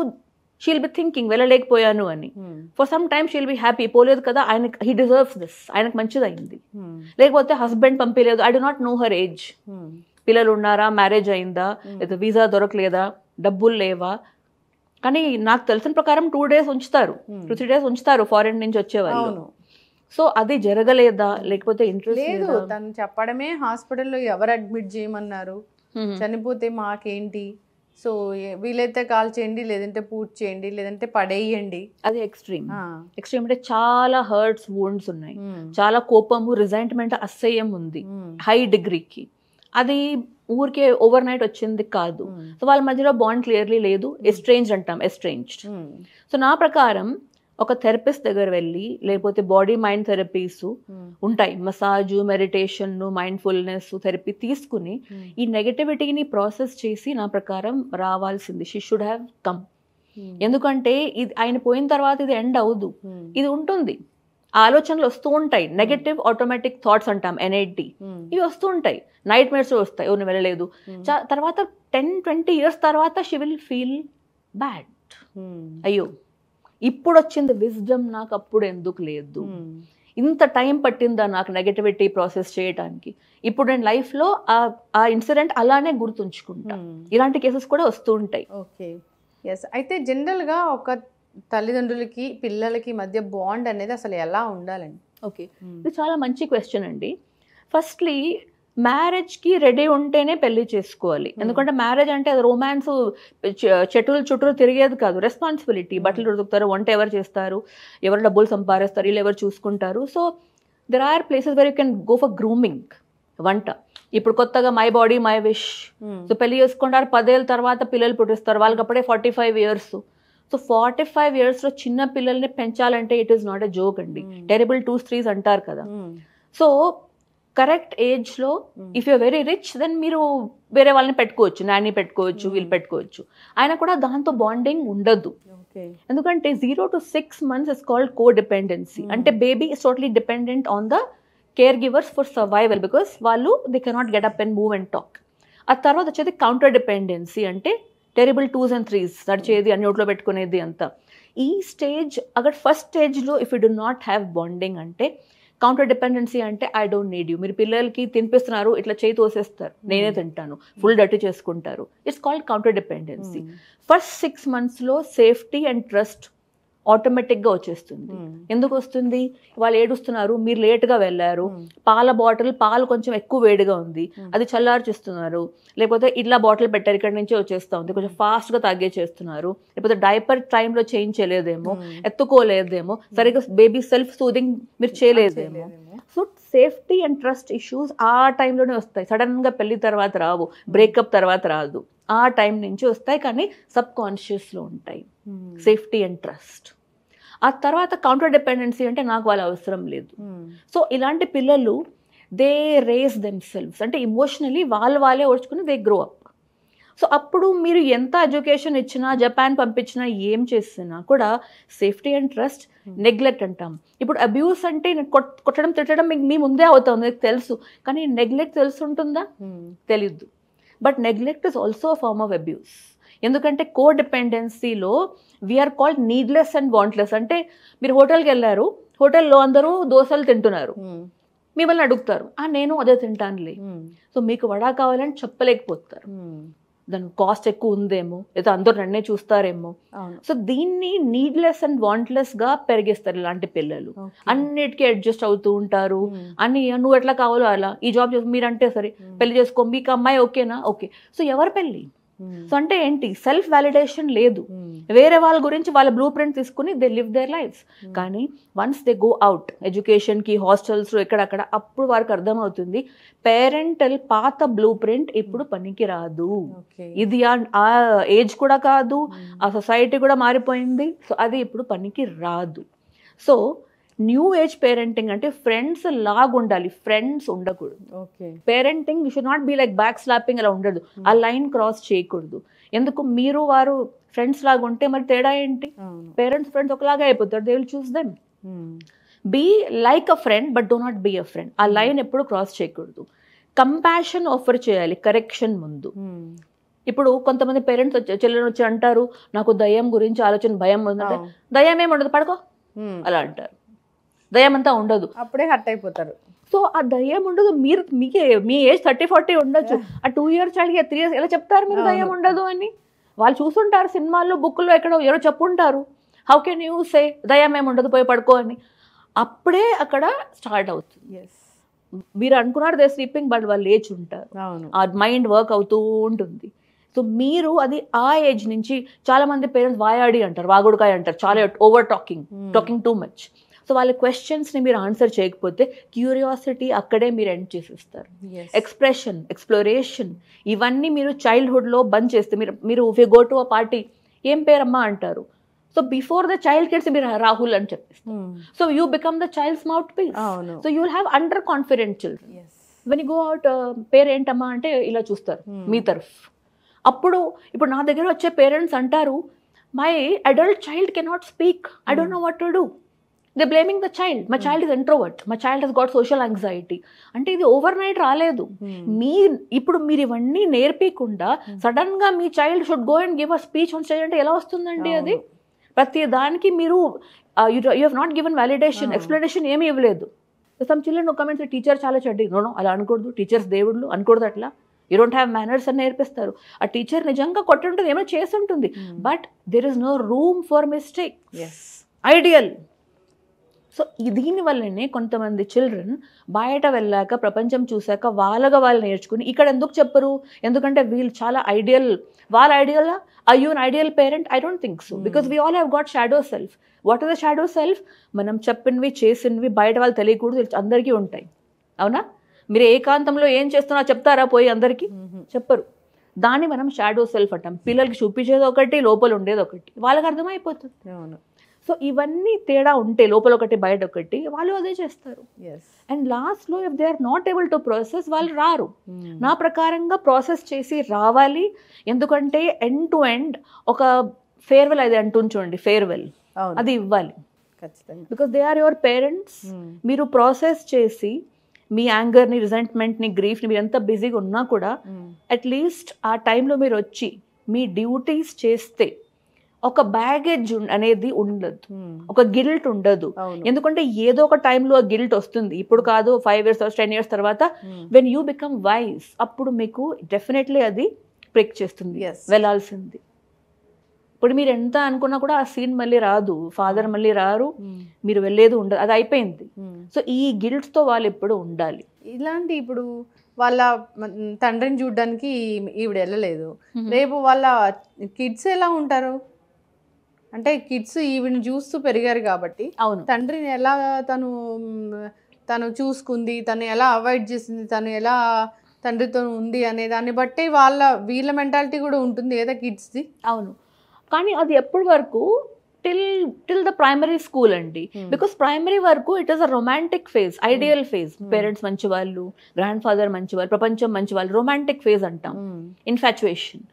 షీల్ బి థింకింగ్ వెళ్ళలేకపోయాను అని. For some time she'll be happy, పోలేదు కదా ఆయన, హీ డిజర్వ్స్ దిస్, ఆయనకు మంచిదైంది. లేకపోతే హస్బెండ్ పంపించలేదు, I do not know her age, పిల్లలు ఉన్నారా, మ్యారేజ్ అయిందా, లేదా వీసా దొరకలేదా, డబ్బులు లేవా. కానీ నాకు తెలిసిన ప్రకారం 2 days ఉంచుతారు, 2-3 days ఉంచుతారు ఫారెన్ నుంచి వచ్చేవాళ్ళు. సో అది జరగలేదా, లేకపోతే ఇంట్రెస్ట్ లేదు? తను చెప్పడమే హాస్పిటల్లో ఎవరు అడ్మిట్ చేయమన్నారు, చనిపోతే మాకేంటి, సో వీలైతే కాల్ చేయండి, లేదంటే పూర్తి చేయండి, లేదంటే పడేయండి. అది ఎక్స్ట్రీమ్. ఎక్స్ట్రీమ్ అంటే చాలా హర్ట్స్, వూండ్స్ ఉన్నాయి, చాలా కోపము, రిజెంట్మెంట్, అసహ్యం ఉంది హై డిగ్రీకి. అది ఊరికే ఓవర్ నైట్ వచ్చింది కాదు. సో వాళ్ళ మధ్యలో బాండ్ క్లియర్లీ లేదు, ఎస్ట్రేంజ్డ్ అంటాం, ఎస్ట్రేంజ్డ్. సో నా ప్రకారం ఒక థెరపిస్ట్ దగ్గర వెళ్ళి, లేకపోతే బాడీ మైండ్ థెరపీస్ ఉంటాయి, మసాజు, మెడిటేషన్, మైండ్ఫుల్నెస్ థెరపీ తీసుకుని ఈ నెగటివిటీని ప్రాసెస్ చేసి నా ప్రకారం రావాల్సింది. She should have come. ఎందుకంటే ఇది ఆయన పోయిన తర్వాత ఇది ఎండ్ అవ్వదు, ఇది ఉంటుంది. ఆలోచనలు వస్తూ ఉంటాయి, నెగటివ్ ఆటోమేటిక్ థాట్స్ అంటాం, NAT, ఇవి వస్తూ ఉంటాయి, నైట్ మేర్స్ వస్తాయి, ఎవరు వెళ్ళలేదు. తర్వాత 10-20 years తర్వాత షీ విల్ ఫీల్ బ్యాడ్. అయ్యో ఇప్పుడు వచ్చింది విజ్డమ్, నాకు అప్పుడు ఎందుకు లేదు, ఇంత టైం పట్టిందా నాకు నెగటివిటీ ప్రాసెస్ చేయడానికి, ఇప్పుడు నేను లైఫ్లో ఆ ఇన్సిడెంట్ అలానే గుర్తుంచుకుంటా. ఇలాంటి కేసెస్ కూడా వస్తూ ఉంటాయి. Okay, yes. అయితే జనరల్గా ఒక తల్లిదండ్రులకి పిల్లలకి మధ్య బాండ్ అనేది అసలు ఎలా ఉండాలండి? ఓకే, ఇది చాలా మంచి క్వశ్చన్ అండి. ఫస్ట్లీ మ్యారేజ్కి రెడీ ఉంటేనే పెళ్లి చేసుకోవాలి. ఎందుకంటే మ్యారేజ్ అంటే అది రొమాన్స్, చుట్టూ తిరిగేది కాదు, రెస్పాన్సిబిలిటీ. బట్టలు ఉతుకుతారు, వంట ఎవరు చేస్తారు, ఎవరు డబ్బులు సంపాదిస్తారు, వీళ్ళు ఎవరు చూసుకుంటారు. So there are places where you can go for grooming. వంట ఇప్పుడు కొత్తగా my body my wish, so పెళ్లి చేసుకుంటారు, 10 ఏళ్ళ తర్వాత పిల్లలు పుట్టిస్తారు, వాళ్ళకి అప్పుడే 45 years. సో 45 yearsలో చిన్న పిల్లల్ని పెంచాలంటే it is not a joke అండి. టెరబుల్ 2-3s అంటారు కదా. సో కరెక్ట్ ఏజ్లో if you very rich then మీరు వేరే వాళ్ళని పెట్టుకోవచ్చు, నాని పెట్టుకోవచ్చు, వీళ్ళు పెట్టుకోవచ్చు. ఆయన కూడా దాంతో బాండింగ్ ఉండదు. ఎందుకంటే 0 to 6 months is called codependency. అంటే baby is totally dependent on the care givers for survival, because వాళ్ళు they cannot get up and move and talk. ఆ తర్వాత వచ్చేది కౌంటర్ డిపెండెన్సీ, అంటే టెరిబుల్ 2s and 3s, నడిచేది, అన్ని నోట్లో పెట్టుకునేది అంతా. ఈ స్టేజ్ అక్కడ ఫస్ట్ స్టేజ్లో if you do not have bonding అంటే కౌంటర్ డిపెండెన్సీ అంటే ఐ డోంట్ నీడ్ యూ. మీరు పిల్లలకి తినిపిస్తున్నారు, ఇట్లా చేయి తోసేస్తారు, నేనే తింటాను, ఫుల్ డర్టీ చేసుకుంటారు. It's called counter dependency. First 6 monthsలో సేఫ్టీ అండ్ ట్రస్ట్ ఆటోమేటిక్గా వచ్చేస్తుంది. ఎందుకు వస్తుంది? వాళ్ళు ఏడుస్తున్నారు, మీరు లేట్గా వెళ్ళారు, పాలు కొంచెం ఎక్కువ వేడిగా ఉంది, అది చల్లార్చిస్తున్నారు, లేకపోతే ఇట్లా బాటిల్ పెట్టారు ఇక్కడ నుంచే వచ్చేస్తా ఉంది, కొంచెం ఫాస్ట్గా చేస్తున్నారు, లేకపోతే డైపర్ టైంలో చేంజ్ చేయలేదేమో, ఎత్తుకోలేదేమో, సరిగ్గా బేబీ సెల్ఫ్ సూదింగ్ మీరు చేయలేదేమో. So safety and trust issues ఆ టైంలోనే వస్తాయి. సడన్గా పెళ్లి తర్వాత రావు, బ్రేకప్ తర్వాత రాదు, ఆ టైం నుంచి వస్తాయి, కానీ సబ్ కాన్షియస్లో ఉంటాయి సేఫ్టీ అండ్ ట్రస్ట్. ఆ తర్వాత కౌంటర్ డిపెండెన్సీ అంటే నాకు వాళ్ళ అవసరం లేదు. సో ఇలాంటి పిల్లలు దే రేస్ దెమ్సెల్వ్స్, అంటే ఇమోషనలీ వాళ్ళే ఓడ్చుకుని దే గ్రో అప్. సో అప్పుడు మీరు ఎంత ఎడ్యుకేషన్ ఇచ్చినా, జపాన్ పంపించినా, ఏం చేసినా కూడా సేఫ్టీ అండ్ ట్రస్ట్ నెగ్లెక్ట్ అంటాం. ఇప్పుడు అబ్యూస్ అంటే కొట్టడం తిట్టడం మీ ముందే అవుతుంది, మీకు తెలుసు, కానీ నెగ్లెక్ట్ తెలుసుంటుందా? తెలీదు. But neglect is also a form of abuse. ఎందుకంటే కో డిపెండెన్సీలో we are called needless and wantless. అంటే మీరు హోటల్కి వెళ్ళారు, హోటల్లో అందరూ దోశలు తింటున్నారు, మిమ్మల్ని అడుగుతారు, నేను అదే తింటానులే. సో మీకు వడా కావాలని చెప్పలేకపోతారు, దాని కాస్ట్ ఎక్కువ ఉందేమో, లేదా అందరూ నన్నే చూస్తారేమో. సో దీన్ని నీడ్లెస్ అండ్ వాంట్లెస్గా పెరిగిస్తారు ఇలాంటి పిల్లలు. అన్నిటికీ అడ్జస్ట్ అవుతూ ఉంటారు, అన్ని నువ్వు ఎట్లా కావాలో అలా, ఈ జాబ్ మీరంటే సరే, పెళ్లి చేసుకో, మీకు అమ్మాయి ఓకేనా, ఓకే. సో ఎవరు పెళ్ళి? సో అంటే ఏంటి? సెల్ఫ్ వ్యాలిడేషన్ లేదు. వేరే వాళ్ళ గురించి వాళ్ళ బ్లూ ప్రింట్ తీసుకుని దే లివ్ దేర్ లైఫ్స్. కానీ వన్స్ దే గో అవుట్ ఎడ్యుకేషన్కి, హాస్టల్స్ ఎక్కడక్కడ, అప్పుడు వారికి అర్థమవుతుంది పేరెంటల్ పాత బ్లూ ప్రింట్ ఇప్పుడు పనికి రాదు, ఇది ఆ ఏజ్ కూడా కాదు, ఆ సొసైటీ కూడా మారిపోయింది, సో అది ఇప్పుడు పనికి రాదు. సో న్యూ ఏజ్ పేరెంటింగ్ అంటే ఫ్రెండ్స్ లాగా ఉండాలి, ఫ్రెండ్స్ ఉండకూడదు. Parenting you should not be like back slapping, అలా ఉండదు, ఆ లైన్ క్రాస్ చేయకూడదు. ఎందుకు? మీరు వారు ఫ్రెండ్స్ లాగా ఉంటే మరి తేడా ఏంటి? పేరెంట్స్ ఫ్రెండ్స్ ఒకలాగా అయిపోతారు, they will choose them. Be like a friend but do not be a friend, ఆ లైన్ ఎప్పుడు క్రాస్ చేయకూడదు. కంపాషన్ ఆఫర్ చేయాలి కరెక్షన్ ముందు. ఇప్పుడు కొంతమంది పేరెంట్స్ చిల్డ్రన్ వచ్చి అంటారు, నాకు దయ్యం గురించి ఆలోచన భయం ఉందంటే, దయ్యం ఏమి ఉండదు, పడుకో అలా అంటారు. దయ్యం అంతా ఉండదు, అప్పుడే హర్ట్ అయిపోతారు. సో ఆ దయ్యం ఉండదు, మీ ఏజ్ 30-40 ఉండొచ్చు, ఆ 2 years చైల్డ్కి 3 years ఎలా చెప్తారు మీరు దయ్యం ఉండదు అని? వాళ్ళు చూసుంటారు సినిమాల్లో, బుక్లో, ఎక్కడో ఎవరో చెప్పుంటారు. హౌ కెన్ యూ సే దయ్యం ఏమి ఉండదు, పోయి పడుకో అని? అప్పుడే అక్కడ స్టార్ట్ అవుతుంది. మీరు అనుకున్నారు దే స్లీపింగ్, బట్ వాళ్ళు లేచి ఉంటారు, ఆ మైండ్ వర్క్ అవుతూ ఉంటుంది. సో మీరు అది ఆ ఏజ్ నుంచి, చాలా మంది పేరెంట్స్ వాయాడి అంటారు, వాగుడుకాయ అంటారు, చాలా over talking too much. So వాళ్ళ క్వశ్చన్స్ని మీరు ఆన్సర్ చేయకపోతే క్యూరియాసిటీ అక్కడే మీరు ఎండ్ చేసేస్తారు. ఎక్స్ప్రెషన్, ఎక్స్ప్లోరేషన్, ఇవన్నీ మీరు చైల్డ్హుడ్లో బంద్ చేస్తే, మీరు if you go to a party, ఏం పేరమ్మా అంటారు. So before the child kids మీరు రాహుల్ అని చెప్పేస్తారు. So you become the child's mouthpiece. So you will have under confident children. When you go out, పేరేంటమ్మా అంటే ఇలా చూస్తారు మీ తరఫు. ఇప్పుడు నా దగ్గర వచ్చే పేరెంట్స్ అంటారు, my adult child cannot speak, I don't know what to do. They blaming the child, my child is introvert, my child he's got social anxiety. అంటే ఇది ఓవర్ నైట్ రాలేదు. ఇప్పుడు మీరు ఇవన్నీ నేర్పించకుండా సడన్ గా మీ child should go and give a speech on stage అంటే ఎలా వస్తుందండి? అది ప్రతి దానికి మీరు you have not given validation, explanation ఏమీ ఇవ్వలేదు. సమ్ చిల్డ్రన్ కమెంట్స్, టీచర్ చాలా చెడ్డి, నో అలా అనకూడదు, టీచర్స్ దేవుళ్ళు అనకూడదు, అట్లా యూ డోంట్ హ్యావ్ మేనర్స్ అని నేర్పిస్తారు. ఆ టీచర్ నిజంగా కొట్టుంటుంది, ఏమో చేసి ఉంటుంది, but there is no room for mistake. Ideal. So దీనివల్లనే కొంతమంది చిల్డ్రన్ బయట వెళ్ళాక, ప్రపంచం చూశాక వాళ్ళు నేర్చుకుని ఇక్కడ ఎందుకు చెప్పరు? ఎందుకంటే వీళ్ళు చాలా ఐడియల్. వాళ్ళ ideal, are you an ideal parent? I don't think so, because we all have got shadow self. What is the shadow self? మనం చెప్పినవి చేసినవి బయట వాళ్ళు తెలియకూడదు, అందరికీ ఉంటాయి. అవునా? మీరు ఏకాంతంలో ఏం చేస్తున్నా చెప్తారా పోయి అందరికీ? చెప్పరు. దాన్ని మనం షాడో సెల్ఫ్ అంటాం. పిల్లలకి చూపించేది ఒకటి, లోపల ఉండేది ఒకటి, వాళ్ళకి అర్థమైపోతుంది. సో ఇవన్నీ తేడా ఉంటే, లోపల ఒకటి బయట ఒకటి, వాళ్ళు అదే చేస్తారు. అండ్ లాస్ట్లో if they are not able to process, వాళ్ళు రారు. నా ప్రకారంగా ప్రాసెస్ చేసి రావాలి. ఎందుకంటే ఎండ్ టు ఎండ్ ఒక ఫేర్వెల్ అది అంటుంది చూడండి, ఫేర్వెల్ అది ఇవ్వాలి. Because they are your parents. మీరు ప్రాసెస్ చేసి మీ యాంగర్ని, రిజెంట్మెంట్ని, గ్రీఫ్ని, మీరు ఎంత బిజీగా ఉన్నా కూడా అట్లీస్ట్ ఆ టైంలో మీరు వచ్చి మీ డ్యూటీస్ చేస్తే ఒక బ్యాగేజ్ అనేది ఉండదు, ఒక గిల్ట్ ఉండదు. అవును. ఎందుకంటే ఏదో ఒక టైంలో ఆ గిల్ట్ వస్తుంది. ఇప్పుడు కాదు, 5 years 10 years తర్వాత వెన్ యూ బికమ్ వైజ్, అప్పుడు మీకు డెఫినెట్లీ అది బ్రేక్ చేస్తుంది, Yes. వెళ్ళాల్సింది. ఇప్పుడు మీరు ఎంత అనుకున్నా కూడా ఆ సీన్ మళ్ళీ రాదు, ఫాదర్ మళ్ళీ రారు, మీరు వెళ్ళేది ఉండదు, అది అయిపోయింది. సో ఈ గిల్ట్స్తో వాళ్ళు ఎప్పుడు ఉండాలి. ఇలాంటి ఇప్పుడు వాళ్ళ తండ్రిని చూడడానికి ఈవిడ వెళ్ళలేదు, రేపు వాళ్ళ కిడ్స్ ఎలా ఉంటారు? అంటే కిడ్స్ ఈవిని చూస్తూ పెరిగారు కాబట్టి అవును, తండ్రిని ఎలా తను చూసుకుంది, తను ఎలా అవాయిడ్ చేసింది, తను ఎలా తండ్రితో ఉంది అనే దాన్ని బట్టి వీళ్ళ మెంటాలిటీ కూడా ఉంటుంది కదా కిడ్స్ది. అవును. కానీ అది ఎప్పటి వరకు, టిల్ ద ప్రైమరీ స్కూల్ అండి. బికాస్ ప్రైమరీ వరకు it is a romantic phase, ideal phase. Parents మంచి వాళ్ళు, గ్రాండ్ ఫాదర్ మంచి వాళ్ళు, ప్రపంచం మంచి వాళ్ళు, రొమాంటిక్ ఫేజ్ అంటాం, ఇన్ఫాచ్యుయేషన్.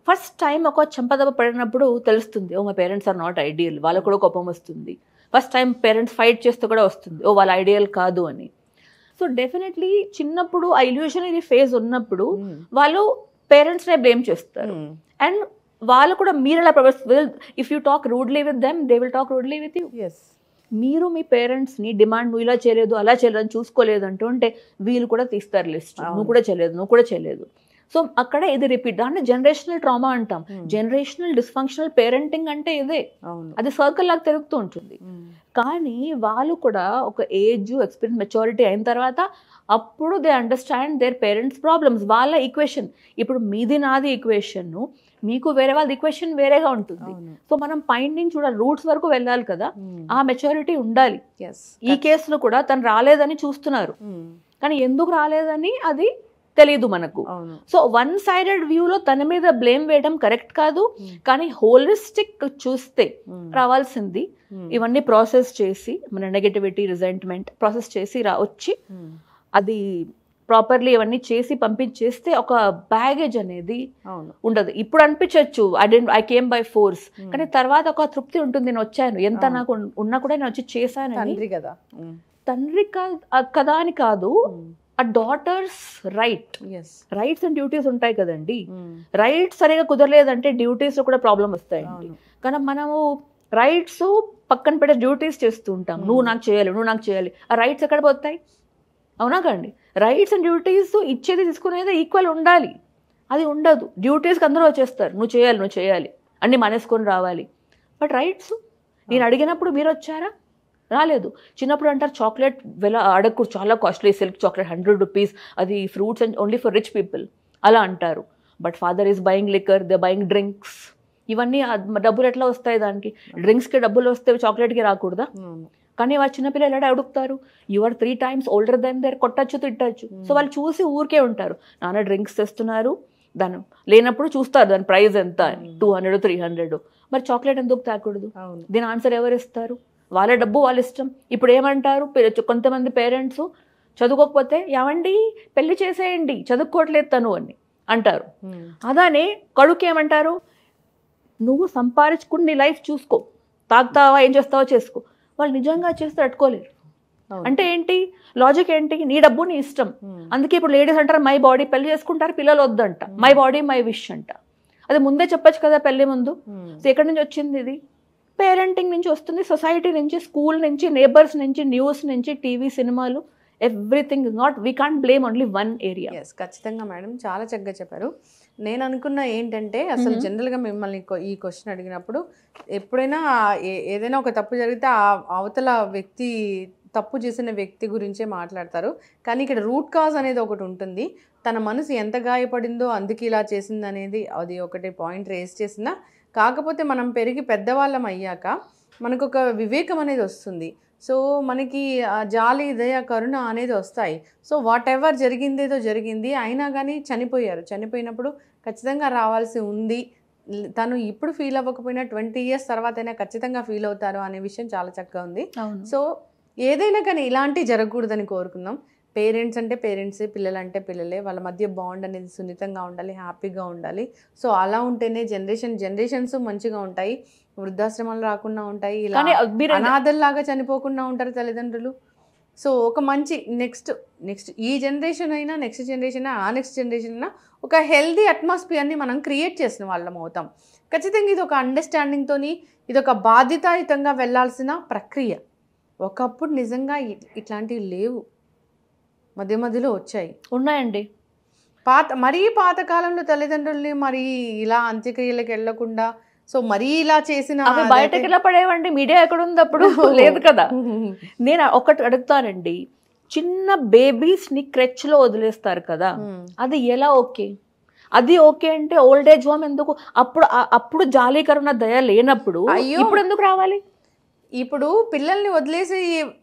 ఫస్ట్ టైం ఒక చెంపదెబ్బ పడినప్పుడు తెలుస్తుంది, ఓ మా పేరెంట్స్ ఆర్ నాట్ ఐడియల్, వాళ్ళకు కూడా కోపం వస్తుంది. ఫస్ట్ టైం పేరెంట్స్ ఫైట్ చేస్తూ కూడా వస్తుంది, ఓ వాళ్ళ ఐడియల్ కాదు అని. సో డెఫినెట్లీ చిన్నప్పుడు ఆ ఇల్యూషనరీ ఫేజ్ ఉన్నప్పుడు వాళ్ళు పేరెంట్స్నే బ్లేమ్ చేస్తారు. అండ్ వాళ్ళు కూడా మీరు ఎలా if you talk rudely with them, they will talk rudely with you. మీరు మీ పేరెంట్స్ని డిమాండ్, నువ్వు ఇలా చేయలేదు అలా చేయలేదు అని చూసుకోలేదు అంటూ ఉంటే వీళ్ళు కూడా తీస్తారు లిస్ట్, నువ్వు కూడా చేయలేదు, నువ్వు కూడా చేయలేదు. సో అక్కడ ఇది రిపీట్, దాన్ని జనరేషనల్ ట్రామా అంటాం. జనరేషనల్ డిస్ఫంక్షనల్ పేరెంటింగ్ అంటే ఇదే, అది సర్కిల్ లాగా తిరుగుతూ ఉంటుంది. కానీ వాళ్ళు కూడా ఒక ఏజ్, ఎక్స్పీరియన్స్, మెచ్యూరిటీ అయిన తర్వాత అప్పుడు they understand their parents problems. వాళ్ళ ఈక్వేషన్, ఇప్పుడు మీది నాది ఈక్వేషన్, మీకు వేరే వాళ్ళది ఈక్వేషన్ వేరేగా ఉంటుంది. సో మనం పైన నుంచి చూడాలి, రూట్స్ వరకు వెళ్ళాలి కదా, ఆ మెచ్యూరిటీ ఉండాలి. ఈ కేసులో కూడా తను రాలేదని చూస్తున్నారు, కానీ ఎందుకు రాలేదని అది తెలియదు మనకు. సో వన్ సైడెడ్ వ్యూలో తన మీద బ్లేమ్ వేయడం కరెక్ట్ కాదు. కానీ హోలిస్టిక్ చూస్తే రావాల్సింది ఇవన్నీ ప్రాసెస్ చేసి, మన నెగటివిటీ, రిజెంట్మెంట్ ప్రాసెస్ చేసి వచ్చి అది ప్రాపర్లీ ఇవన్నీ చేసి పంపించేస్తే ఒక బ్యాగేజ్ అనేది ఉండదు. ఇప్పుడు అనిపించవచ్చు ఐ కేమ్ బై ఫోర్స్, కానీ తర్వాత ఒక తృప్తి ఉంటుంది, నేను వచ్చాను, ఎంత నాకు ఉన్నా కూడా నేను వచ్చి చేశాను. తండ్రి కదా అని కాదు, ఆ డాటర్స్ రైట్స్ అండ్ డ్యూటీస్ ఉంటాయి కదండి. రైట్స్ సరిగా కుదరలేదంటే డ్యూటీస్ కూడా ప్రాబ్లం వస్తాయండి. కానీ మనము రైట్స్ పక్కన పెట్టే డ్యూటీస్ చేస్తూ ఉంటాం, నువ్వు నాకు చేయాలి, నువ్వు నాకు చేయాలి. ఆ రైట్స్ ఎక్కడ పోతాయి? అవునా కండి? రైట్స్ అండ్ డ్యూటీస్ ఇచ్చేది తీసుకునేది ఈక్వల్ ఉండాలి, అది ఉండదు. డ్యూటీస్కి అందరూ వచ్చేస్తారు, నువ్వు చేయాలి, నువ్వు చేయాలి, అన్నీ మానేసుకొని రావాలి. బట్ రైట్స్, నేను అడిగినప్పుడు మీరు వచ్చారా? రాలేదు. చిన్నప్పుడు అంటారు చాక్లెట్ అడగకూడదు, చాలా కాస్ట్లీ, సిల్క్ చాక్లెట్ 100 rupees, అది fruits and only for rich people అలా అంటారు. But father is buying liquor, they buying drinks, ఇవన్నీ డబ్బులు ఎట్లా వస్తాయి? దానికి డ్రింక్స్కి డబ్బులు వస్తే చాక్లెట్కి రాకూడదా? కానీ వాళ్ళ చిన్నపిల్లలు ఎలా అడుగుతారు? You are 3 times older than their, కొట్టచ్చు, తిట్టచ్చు. సో వాళ్ళు చూసి ఊరికే ఉంటారు, నాన్న డ్రింక్స్ తెస్తున్నారు, దాని లేనప్పుడు చూస్తారు దాని ప్రైస్ ఎంత, 200, 300. మరి చాక్లెట్ ఎందుకు తాకూడదు? దీని ఆన్సర్ ఎవరు ఇస్తారు? వాళ్ళ డబ్బు, వాళ్ళ ఇష్టం. ఇప్పుడు ఏమంటారు కొంతమంది పేరెంట్స్, చదువుకోకపోతే ఏమండి పెళ్లి చేసేయండి, చదువుకోవట్లేదు తను అని అంటారు. అదానే కడుకు ఏమంటారు, నువ్వు సంపాదించుకుని నీ లైఫ్ చూసుకో, తాగుతావా, ఏం చేస్తావో చేసుకో. వాళ్ళు నిజంగా చేస్తే తట్టుకోలేరు. అంటే ఏంటి లాజిక్ ఏంటి? నీ డబ్బు నీ ఇష్టం. అందుకే ఇప్పుడు లేడీస్ అంటారు మై బాడీ, పెళ్లి చేసుకుంటారు, పిల్లలు వద్దంట, మై బాడీ మై విష్ అంట. అది ముందే చెప్పచ్చు కదా పెళ్లి ముందు. సో ఎక్కడి నుంచి వచ్చింది ఇది? పేరెంటింగ్ నుంచి వస్తుంది, సొసైటీ నుంచి, స్కూల్ నుంచి, నేబర్స్ నుంచి, న్యూస్ నుంచి, టీవీ, సినిమాలు, everything. We can't blame only one area. ఖచ్చితంగా మేడం, చాలా చక్కగా చెప్పారు. నేను అనుకున్న ఏంటంటే, అసలు జనరల్గా మిమ్మల్ని ఈ క్వశ్చన్ అడిగినప్పుడు ఎప్పుడైనా ఏదైనా ఒక తప్పు జరిగితే ఆ అవతల వ్యక్తి, తప్పు చేసిన వ్యక్తి గురించే మాట్లాడతారు. కానీ ఇక్కడ రూట్ కాజ్ అనేది ఒకటి ఉంటుంది. తన మనసు ఎంత గాయపడిందో అందుకే ఇలా చేసింది అనేది, అది ఒకటి పాయింట్ రేస్ చేసిందా. కాకపోతే మనం పెరిగి పెద్దవాళ్ళం అయ్యాక మనకు ఒక వివేకం అనేది వస్తుంది. సో మనకి జాలి, దయ, కరుణ అనేది వస్తాయి. సో వాట్ ఎవర్ జరిగిందేదో జరిగింది, అయినా కానీ చనిపోయినప్పుడు ఖచ్చితంగా రావాల్సి ఉంది. తను ఇప్పుడు ఫీల్ అవ్వకపోయినా 20 years తర్వాత అయినా ఖచ్చితంగా ఫీల్ అవుతారు అనే విషయం చాలా చక్కగా ఉంది. సో ఏదైనా కానీ ఇలాంటివి జరగకూడదని కోరుకుందాం. పేరెంట్స్ అంటే పేరెంట్సే, పిల్లలు అంటే పిల్లలే, వాళ్ళ మధ్య బాండ్ అనేది సున్నితంగా ఉండాలి, హ్యాపీగా ఉండాలి. సో అలా ఉంటేనే జనరేషన్స్ మంచిగా ఉంటాయి, వృద్ధాశ్రమాలు రాకుండా ఉంటాయి, ఇలా అనాథల్లాగా చనిపోకుండా ఉంటారు తల్లిదండ్రులు. సో ఒక మంచి నెక్స్ట్ ఈ జనరేషన్ అయినా, నెక్స్ట్ జనరేషన్ అయినా, ఆ నెక్స్ట్ జనరేషన్ అయినా ఒక హెల్దీ అట్మాస్ఫియర్ని మనం క్రియేట్ చేసిన వాళ్ళం అవుతాం. ఖచ్చితంగా ఇది ఒక అండర్స్టాండింగ్తోని ఇది ఒక బాధ్యతాయుతంగా వెళ్ళాల్సిన ప్రక్రియ. ఒకప్పుడు నిజంగా ఇట్లాంటివి లేవు, మధ్య మధ్యలో వచ్చాయి. ఉన్నాయండి. మరీ పాతకాలంలో తల్లిదండ్రుల్ని మరి ఇలా అంత్యక్రియలకు వెళ్లకుండా సో మరీ ఇలా చేసిన అవి బయటకి ఎలా పడేవండి? మీడియా ఎక్కడ ఉంది అప్పుడు? లేదు కదా. నేను ఒకటి అడుగుతానండి, చిన్న బేబీస్ని క్రెచ్లో వదిలేస్తారు కదా, అది ఎలా ఓకే? అది ఓకే అంటే ఓల్డ్ ఏజ్ హోమ్ ఎందుకు? అప్పుడు జాలి కరుణ దయ లేనప్పుడు ఇప్పుడు ఎందుకు రావాలి? ఇప్పుడు పిల్లల్ని వదిలేసి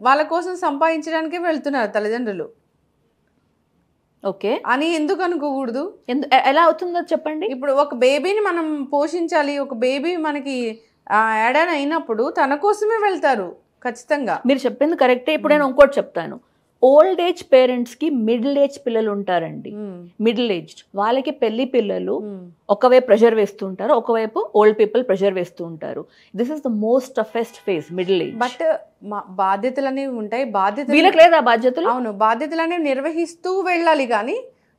వాళ్ళ కోసం సంపాదించడానికే వెళ్తున్నారు తల్లిదండ్రులు. ఓకే అని ఎందుకు అనుకోకూడదు? ఎలా అవుతుందో చెప్పండి. ఇప్పుడు ఒక బేబీని మనం పోషించాలి, ఒక బేబీ మనకి యాడ్ ఆన్ అయినప్పుడు తన కోసమే వెళ్తారు ఖచ్చితంగా. మీరు చెప్పింది కరెక్టే. ఇప్పుడు నేను ఇంకోటి చెప్తాను. ఓల్డ్ ఏజ్ పేరెంట్స్ కి మిడిల్ ఏజ్ పిల్లలు ఉంటారండి. మిడిల్ ఏజ్ వాళ్ళకి పెళ్లి పిల్లలు ఒకవైపు ప్రెషర్ వేస్తూ ఉంటారు, ఒకవైపు ఓల్డ్ పీపుల్ ప్రెషర్ వేస్తూ ఉంటారు. This is the most toughest phase, middle age. But బాధ్యతలు అనేవి ఉంటాయి, వీళ్ళకి లేదా బాధ్యతలు? అవును, బాధ్యతలు అనేవి నిర్వహిస్తూ వెళ్ళాలి. కానీ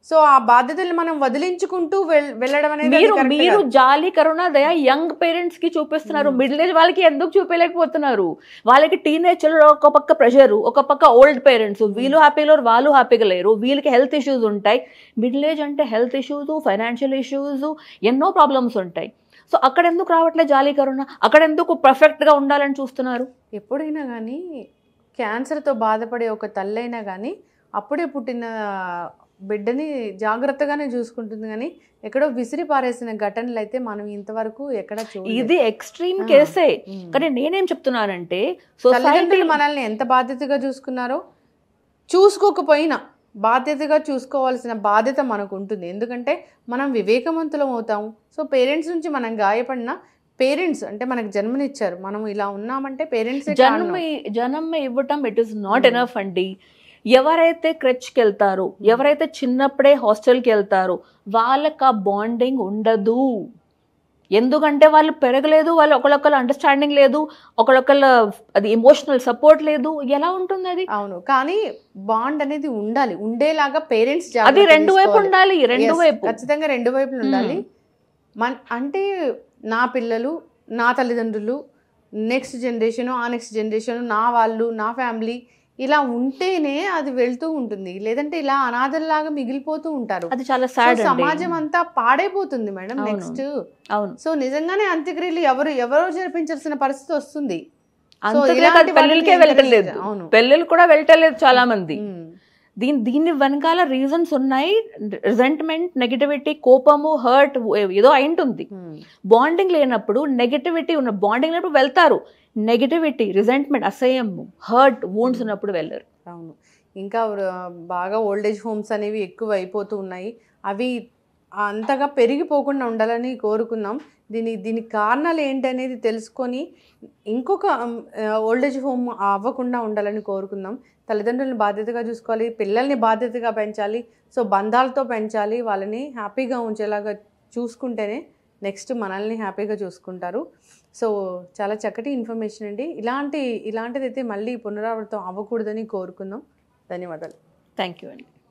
సో ఆ బాధ్యతలు మనం వదిలించుకుంటూ వెళ్ళడం అనేది మీరు జాలి కరుణ దయ యంగ్ పేరెంట్స్ కి చూపిస్తున్నారు, మిడిల్ ఏజ్ వాళ్ళకి ఎందుకు చూపించలేకపోతున్నారు? వాళ్ళకి టీనేజ్ ఒక పక్క ప్రెషర్, ఒక పక్క ఓల్డ్ పేరెంట్స్, వీళ్ళు హ్యాపీగా లేరు, వాళ్ళు హ్యాపీగా లేరు, వీళ్ళకి హెల్త్ ఇష్యూస్ ఉంటాయి. మిడిల్ ఏజ్ అంటే హెల్త్ ఇష్యూస్, ఫైనాన్షియల్ ఇష్యూస్, ఎన్నో ప్రాబ్లమ్స్ ఉంటాయి. సో అక్కడ ఎందుకు రావట్లేదు జాలి కరుణ? అక్కడ ఎందుకు పర్ఫెక్ట్గా ఉండాలని చూస్తున్నారు? ఎప్పుడైనా కానీ క్యాన్సర్తో బాధపడే ఒక తల్లి అయినా కానీ అప్పుడే పుట్టిన బిడ్డని జాగ్రత్తగానే చూసుకుంటుంది, కానీ ఎక్కడో విసిరి పారేసిన ఘటనలు అయితే మనం ఇంతవరకు ఎక్కడ చూడలేదు. ఇది ఎక్స్ట్రీమ్ కేసే. కానీ నేనేం చెప్తున్నానంటే తల్లిదండ్రులు మనల్ని ఎంత బాధ్యతగా చూసుకున్నారో, చూసుకోకపోయినా బాధ్యతగా చూసుకోవాల్సిన బాధ్యత మనకు ఉంటుంది. ఎందుకంటే మనం వివేకవంతులం అవుతాము. సో పేరెంట్స్ నుంచి మనం గాయపడిన పేరెంట్స్ అంటే మనకు జన్మనిచ్చారు, మనం ఇలా ఉన్నామంటే పేరెంట్స్ జన్మ ఇవ్వటం ఇట్ ఈస్ నాట్ ఎనఫ్ అండి. ఎవరైతే క్రెచ్కి వెళ్తారో, ఎవరైతే చిన్నప్పుడే హాస్టల్కి వెళ్తారో వాళ్ళకి ఆ బాండింగ్ ఉండదు. ఎందుకంటే వాళ్ళు పెరగలేదు, వాళ్ళు ఒకళ్ళొకళ్ళ అండర్స్టాండింగ్ లేదు, ఒకళ్ళొకళ్ళ అది ఎమోషనల్ సపోర్ట్ లేదు, ఎలా ఉంటుంది అది? అవును, కానీ బాండ్ అనేది ఉండాలి, ఉండేలాగా పేరెంట్స్ అది రెండు వైపు ఉండాలి. రెండు వైపు ఖచ్చితంగా రెండు వైపులు ఉండాలి. అంటే నా పిల్లలు, నా తల్లిదండ్రులు, నెక్స్ట్ జనరేషన్, ఆ నెక్స్ట్ జనరేషన్, నా వాళ్ళు, నా ఫ్యామిలీ, ఇలా ఉంటేనే అది వెళ్తూ ఉంటుంది. లేదంటే ఇలా అనాథల్లాగా మిగిలిపోతూ ఉంటారు. అది చాలా సాడ్. సమాజం అంతా పాడైపోతుంది మేడం నెక్స్ట్. అవును. సో నిజంగానే అంత్యక్రియలు ఎవరో జరిపించాల్సిన పరిస్థితి వస్తుంది. పెళ్ళిళ్ళకే వెళ్ళలేదు, పెళ్ళిళ్ళు కూడా వెళ్ళలేదు చాలా మంది. దీని వెనకాల రీజన్స్ ఉన్నాయి. రిజెంట్మెంట్, నెగటివిటీ, కోపము, హర్ట్ ఏదో అయింటుంది. బాండింగ్ లేనప్పుడు నెగటివిటీ ఉన్న, బాండింగ్ లేనప్పుడు వెళ్తారు. నెగటివిటీ, రిజెంట్మెంట్, అసహ్యం, హర్ట్, వూండ్స్ ఉన్నప్పుడు వెళ్ళరు. అవును, ఇంకా బాగా ఓల్డేజ్ హోమ్స్ అనేవి ఎక్కువ అయిపోతూ ఉన్నాయి. అవి అంతగా పెరిగిపోకుండా ఉండాలని కోరుకుందాం. దీనికి కారణాలు ఏంటనేది తెలుసుకొని ఇంకొక ఓల్డేజ్ హోమ్ అవ్వకుండా ఉండాలని కోరుకుందాం. తల్లిదండ్రులను బాధ్యతగా చూసుకోవాలి, పిల్లల్ని బాధ్యతగా పెంచాలి. సో బంధాలతో పెంచాలి, వాళ్ళని హ్యాపీగా ఉంచేలాగా చూసుకుంటేనే నెక్స్ట్ మనల్ని హ్యాపీగా చూసుకుంటారు. సో చాలా చక్కటి ఇన్ఫర్మేషన్ అండి. ఇలాంటిదైతే మళ్ళీ పునరావృతం అవ్వకూడదని కోరుకుందాం. ధన్యవాదాలు. థ్యాంక్ యూ అండి.